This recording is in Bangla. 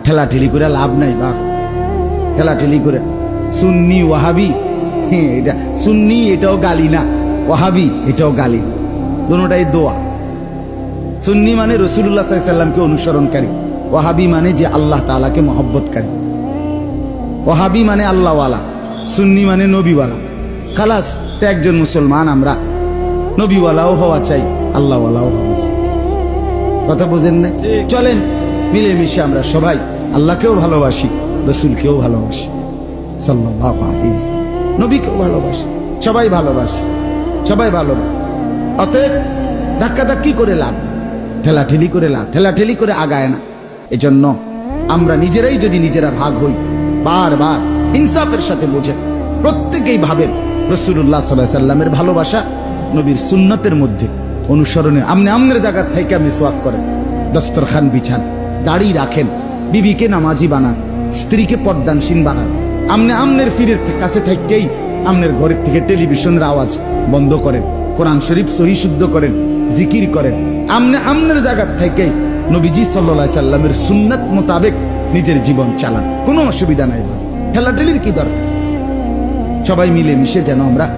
ঠেলাঠেলি করে লাভ নাই বাপ, ঠেলাঠেলি করে। সুন্নি ওয়াহাবি, এটা সুন্নি এটাও গালি না, ওয়াহাবি এটাও গালি না, দুটোটাই দোয়া। সুন্নি মানে রাসূলুল্লাহ সাল্লাল্লাহু আলাইহি ওয়াসাল্লামকে অনুসরণকারী, ওয়াহাবি মানে যে আল্লাহ তাআলাকে মহব্বতকারী। ওয়াহাবি মানে আল্লাহওয়ালা, সুন্নি মানে নবীওয়ালা। খালাস, তো একজন মুসলমান আমরা নবীওয়ালাও হওয়া চাই, আল্লাহওয়ালাও হওয়া চাই। কথা বুঝেন না? চলেন মিলেমিশে আমরা সবাই আল্লাহকেও ভালোবাসি, রসুলকেও ভালোবাসি, সাল্লাল্লাহু আলাইহি ওয়াসাল্লাম, নবীকেও ভালোবাসি, সবাই ভালোবাসি, সবাই ভালোবাসি। অতএব ধাক্কাধাক্কি করে লাভ, ঠেলাঠেলি করে লাভ, ঠেলাঠেলি করে আগায় না। এজন্য আমরা নিজেরাই যদি নিজেরা ভাগ হই, বারবার ইনসাফের সাথে বোঝেন, প্রত্যেকেই ভাবেন রাসূলুল্লাহ সাল্লাল্লাহু আলাইহি ওয়াসাল্লামের ভালোবাসা নবীর সুন্নতের মধ্যে অনুসরণে। আমনে আমনের জায়গার থেকে মিসওয়াক করেন, দস্তরখান বিছান, দাড়ি রাখেন, বিবিকে নামাজি বানান, স্ত্রীকে পর্দানসীন বানান। আমনে আমনের ফিরের কাছে থাকেই আমনের ঘরের থেকে টেলিভিশনের আওয়াজ বন্ধ করেন, কোরআন শরীফ সহি শুদ্ধ করেন, জিকির করেন। আমনে আমনের জায়গার থেকেই নবীজি সাল্লাল্লাহু আলাইহি সাল্লামের সুন্নাত মোতাবেক নিজের জীবন চালান, কোনো অসুবিধা নাই। ঠেলাঠেলির কি দরকার? সবাই মিলে মিশে যেন আমরা